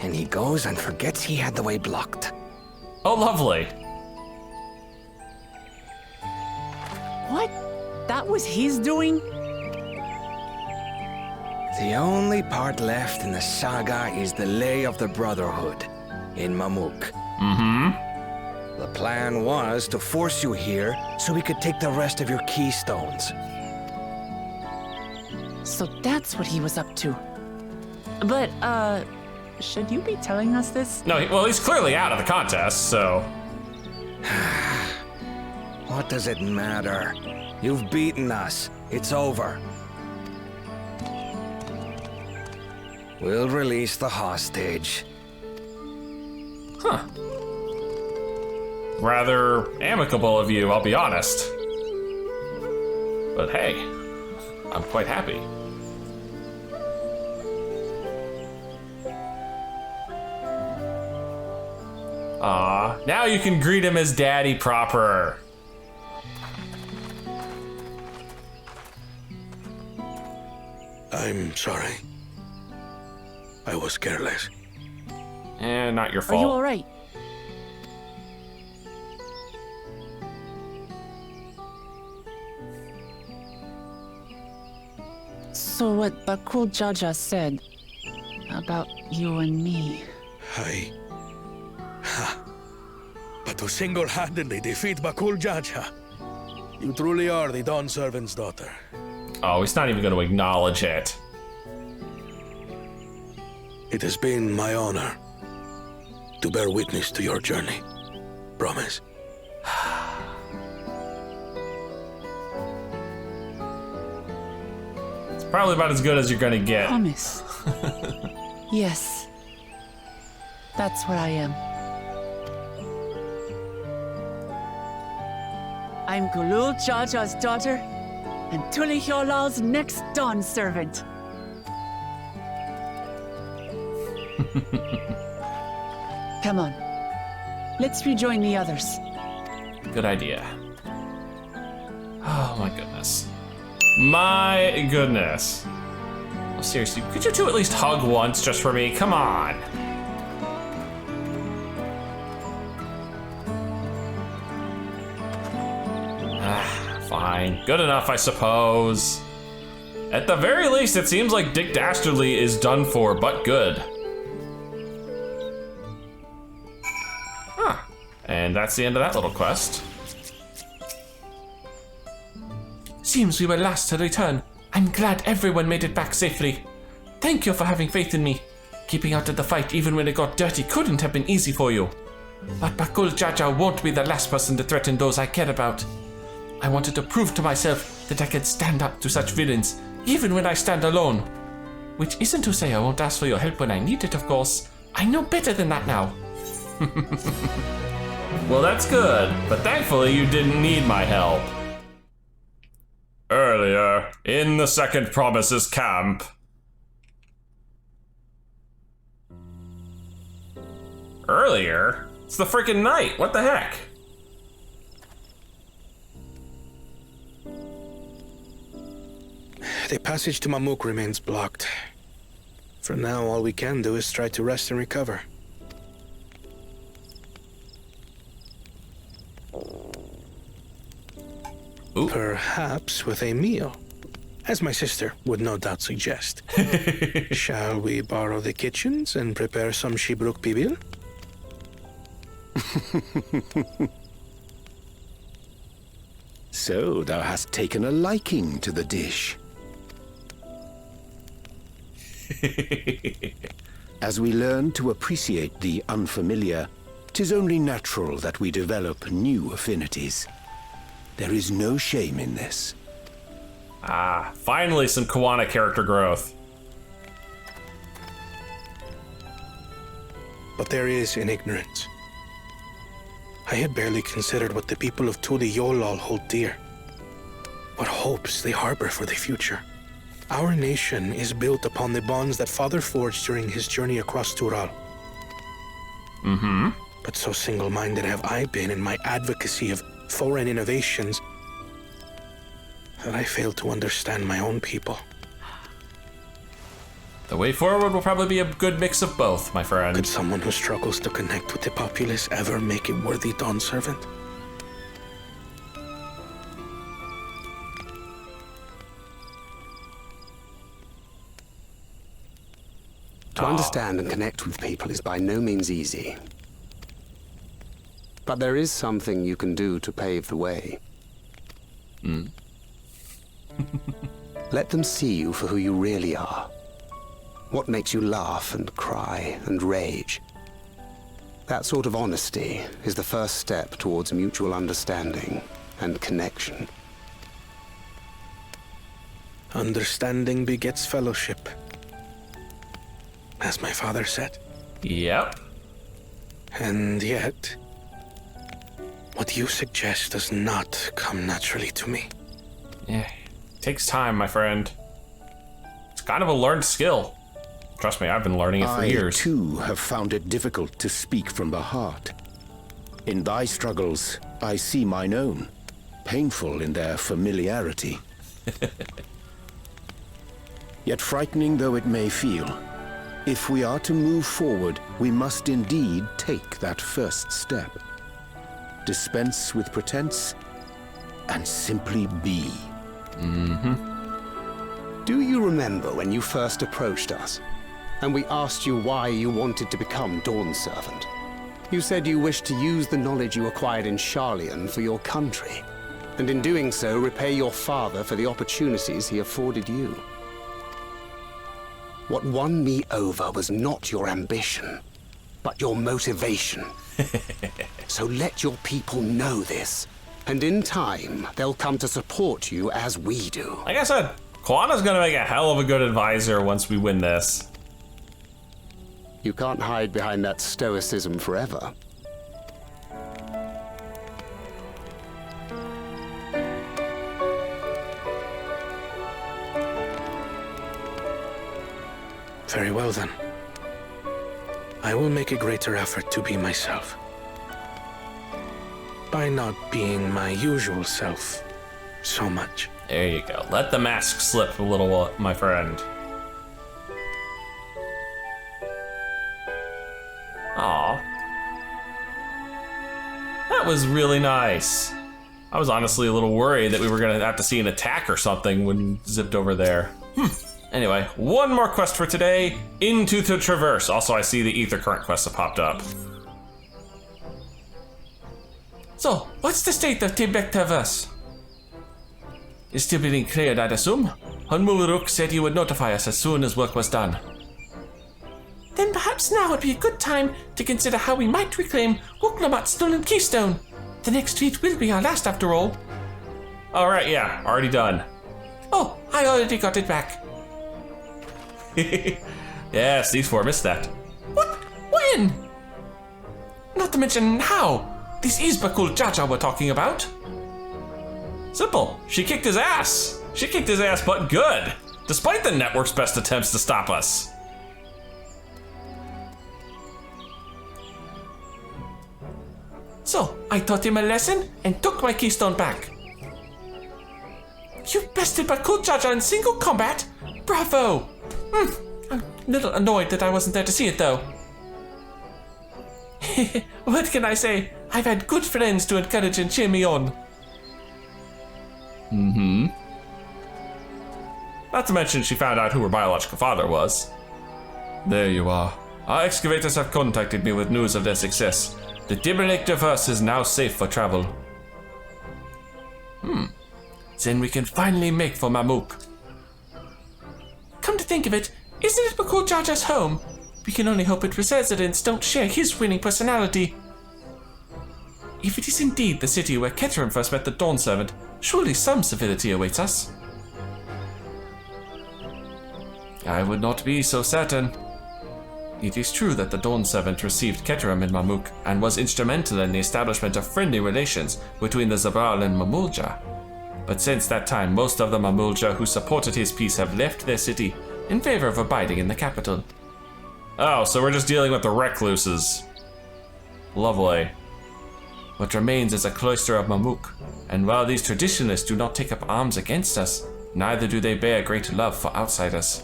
And he goes and forgets he had the way blocked. Oh, lovely. What? That was his doing? The only part left in the saga is the Lay of the Brotherhood in Mamuk. Mm-hmm. The plan was to force you here so we could take the rest of your keystones. So that's what he was up to. But, should you be telling us this? No, well, he's clearly out of the contest, so... What does it matter? You've beaten us. It's over. We'll release the hostage. Huh. Rather amicable of you, I'll be honest. But hey, I'm quite happy. Aw, now you can greet him as Daddy proper. I'm sorry. I was careless. Not your Are fault. you alright? So what Bakul Jaja said about you and me. But to single-handedly defeat Bakul Jaja, you truly are the Dawn Servant's daughter. Oh, he's not even going to acknowledge it. It has been my honor to bear witness to your journey. Promise. It's probably about as good as you're going to get. Promise. Yes. That's what I am. I'm Gulul Jaja's daughter, and Tuli Hyolal's next Dawn servant. Come on. Let's rejoin the others. Good idea. Oh my goodness. My goodness. Oh, seriously, could you two at least hug once just for me? Come on. Fine. Good enough, I suppose. At the very least, it seems like Dick Dastardly is done for, but good. Huh. And that's the end of that little quest. Seems we were last to return. I'm glad everyone made it back safely. Thank you for having faith in me. Keeping out of the fight even when it got dirty couldn't have been easy for you. But Bakul Jaja won't be the last person to threaten those I care about. I wanted to prove to myself that I could stand up to such villains, even when I stand alone. Which isn't to say I won't ask for your help when I need it, of course. I know better than that now. Well, that's good, but thankfully you didn't need my help. Earlier, in the Second Promises camp. Earlier? It's the freaking night. What the heck? The passage to Mamuk remains blocked. For now, all we can do is try to rest and recover. Ooh. Perhaps with a meal, as my sister would no doubt suggest. Shall we borrow the kitchens and prepare some Shibruk Pibil? So thou hast taken a liking to the dish. As we learn to appreciate the unfamiliar, 'tis only natural that we develop new affinities. There is no shame in this. Ah, finally some Kawana character growth. But there is in ignorance. I had barely considered what the people of Tuli Yolal hold dear. What hopes they harbor for the future. Our nation is built upon the bonds that Father forged during his journey across Tural. Mm-hmm. But so single-minded have I been in my advocacy of foreign innovations that I failed to understand my own people. The way forward will probably be a good mix of both, my friend. Could someone who struggles to connect with the populace ever make a worthy Dawn servant? To understand and connect with people is by no means easy. But there is something you can do to pave the way. Let them see you for who you really are. What makes you laugh and cry and rage. That sort of honesty is the first step towards mutual understanding and connection. Understanding begets fellowship, as my father said. Yep. And yet, what you suggest does not come naturally to me. Yeah. Takes time, my friend. It's kind of a learned skill. Trust me, I've been learning it for years. I, too, have found it difficult to speak from the heart. In thy struggles, I see mine own, painful in their familiarity. Yet frightening though it may feel, if we are to move forward, we must indeed take that first step. Dispense with pretense, and simply be. Do you remember when you first approached us, and we asked you why you wanted to become Dawn Servant? You said you wished to use the knowledge you acquired in Sharlayan for your country, and in doing so repay your father for the opportunities he afforded you. What won me over was not your ambition, but your motivation. So let your people know this, and in time, they'll come to support you as we do. Like I said, Kawana's gonna make a hell of a good advisor once we win this. You can't hide behind that stoicism forever. Very well then. I will make a greater effort to be myself. By not being my usual self so much. There you go. Let the mask slip a little, my friend. Aw. That was really nice. I was honestly a little worried that we were gonna have to see an attack or something when you zipped over there. Anyway, one more quest for today, Into the Traverse. Also, I see the Ether Current quests have popped up. So, what's the state of Tibet Traverse? It's still being cleared, I'd assume. Hunmuruk said he would notify us as soon as work was done. Then perhaps now would be a good time to consider how we might reclaim Wuklamat's stolen keystone. The next tweet will be our last, after all. Alright, yeah, already done. Oh, I already got it back. Yes, these four missed that. What? When? Not to mention how. This is Bakul Jaja we're talking about. Simple. She kicked his ass. She kicked his ass butt good, despite the network's best attempts to stop us. So, I taught him a lesson and took my keystone back. You bested Bakujaja in single combat? Bravo! I'm a little annoyed that I wasn't there to see it though. What can I say? I've had good friends to encourage and cheer me on. Not to mention she found out who her biological father was. There you are. Our excavators have contacted me with news of their success. The Dimmerlake Diverse is now safe for travel. Then we can finally make for Mamuk. Come to think of it, isn't it Bakujaja's home? We can only hope its residents don't share his winning personality. If it is indeed the city where Keterim first met the Dawn Servant, surely some civility awaits us. I would not be so certain. It is true that the Dawn Servant received Keterim in Mamuk and was instrumental in the establishment of friendly relations between the Zabral and Mamulja. But since that time, most of the Mamulja who supported his peace have left their city in favor of abiding in the capital. Oh, so we're just dealing with the recluses. Lovely. What remains is a cloister of Mamuk, and while these traditionalists do not take up arms against us, neither do they bear great love for outsiders.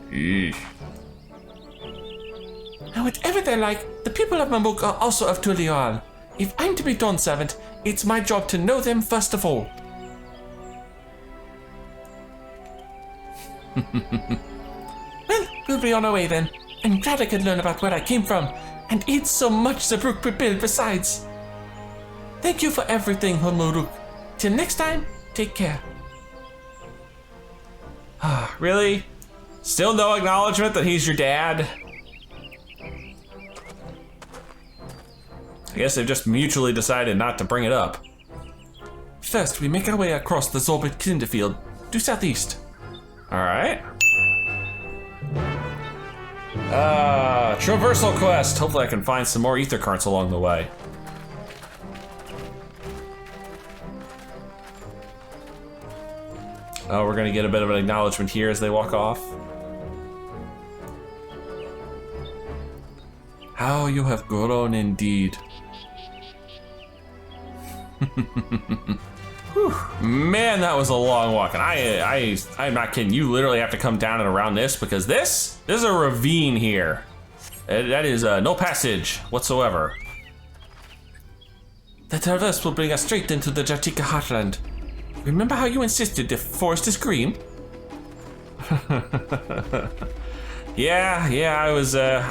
Eesh. Now, whatever they're like, the people of Mamuk are also of Tulial. If I'm to be Dawn Servant, it's my job to know them first of all. Well, we'll be on our way then. I'm glad I could learn about where I came from, and eat so much Zabruk Pibil besides. Thank you for everything, Honmuruk. Till next time, take care. Really? Still no acknowledgement that he's your dad? I guess they've just mutually decided not to bring it up. First, we make our way across the Zorbit Kinderfield, due southeast. Alright. Traversal quest. Hopefully I can find some more ether currents along the way. Oh, we're gonna get a bit of an acknowledgement here as they walk off. How you have grown indeed. Whew. Man, that was a long walk, and I'm not kidding. You literally have to come down and around this because this is a ravine here. That is no passage whatsoever. The traverse will bring us straight into the Jatika heartland. Remember how you insisted the forest is green? Yeah,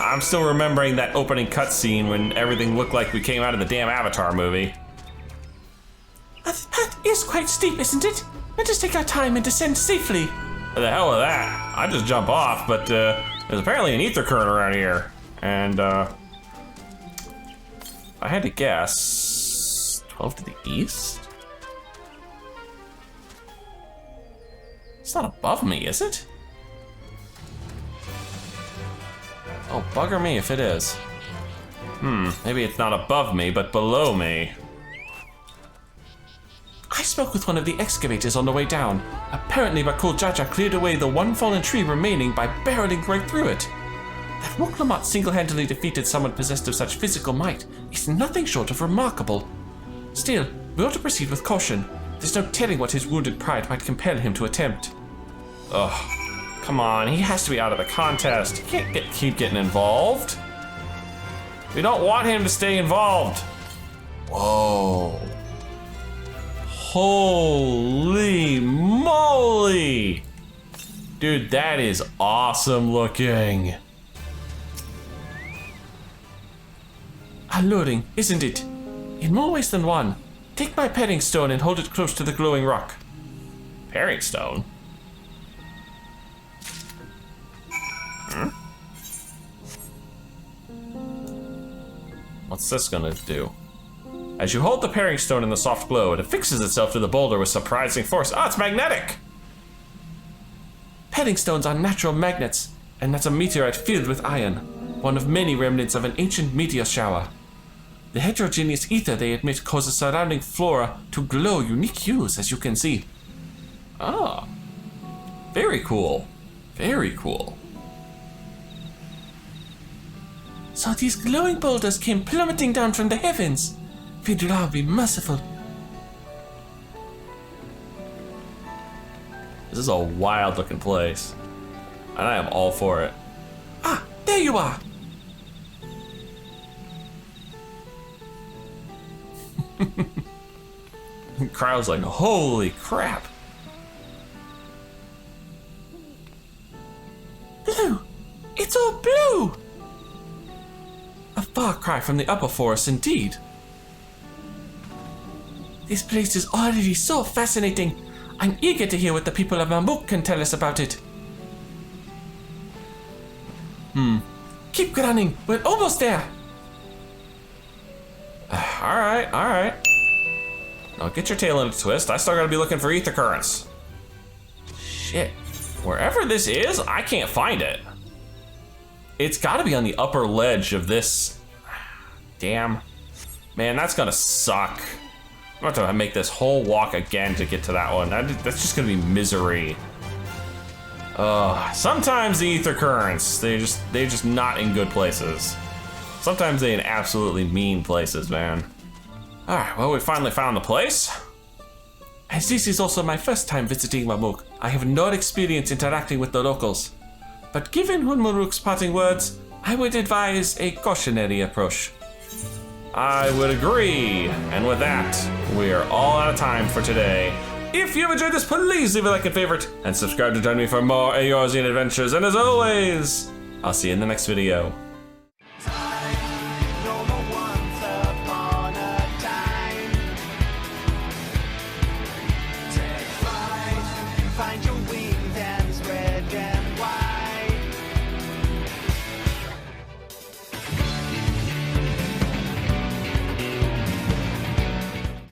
I'm still remembering that opening cutscene when everything looked like we came out of the damn Avatar movie. The path is quite steep, isn't it? Let us take our time and descend safely. What the hell with that? I just jump off, but there's apparently an ether current around here. And I had to guess 12 to the east? It's not above me, is it? Oh, bugger me if it is. Maybe it's not above me, but below me. I spoke with one of the excavators on the way down. Apparently Bakujaja cleared away the one fallen tree remaining by barreling right through it. That Woklamat single-handedly defeated someone possessed of such physical might is nothing short of remarkable. Still, we ought to proceed with caution. There's no telling what his wounded pride might compel him to attempt. Ugh, come on, he has to be out of the contest. He can't keep getting involved. We don't want him to stay involved. Whoa. Holy moly! Dude, that is awesome looking. Alluring, isn't it? In more ways than one. Take my paring stone and hold it close to the glowing rock. Paring stone? What's this gonna do? As you hold the paring stone in the soft glow, it affixes itself to the boulder with surprising force. Oh, it's magnetic! Paring stones are natural magnets, and that's a meteorite filled with iron, one of many remnants of an ancient meteor shower. The heterogeneous ether they emit causes surrounding flora to glow unique hues, as you can see. Oh. Very cool. Very cool. So these glowing boulders came plummeting down from the heavens. Vidra be merciful. This is a wild looking place. And I am all for it. Ah, there you are. Crowd's like, holy crap. Blue! It's all blue! A far cry from the upper forest indeed. This place is already so fascinating. I'm eager to hear what the people of Mamuk can tell us about it. Keep running, we're almost there. Alright, alright. Now get your tail in a twist. I still gotta be looking for ether currents. Shit. Wherever this is, I can't find it. It's gotta be on the upper ledge of this. Damn. Man, that's gonna suck. I'm about to make this whole walk again to get to that one. That's just gonna be misery. Sometimes the ether currents, they're just not in good places. Sometimes they're in absolutely mean places, man. Alright, well, we finally found the place. As this is also my first time visiting Mamuk, I have no experience interacting with the locals. But given Hunmuruk's parting words, I would advise a cautionary approach. I would agree. And with that, we are all out of time for today. If you've enjoyed this, please leave a like and favorite, and subscribe to join me for more Eorzean adventures. And as always, I'll see you in the next video.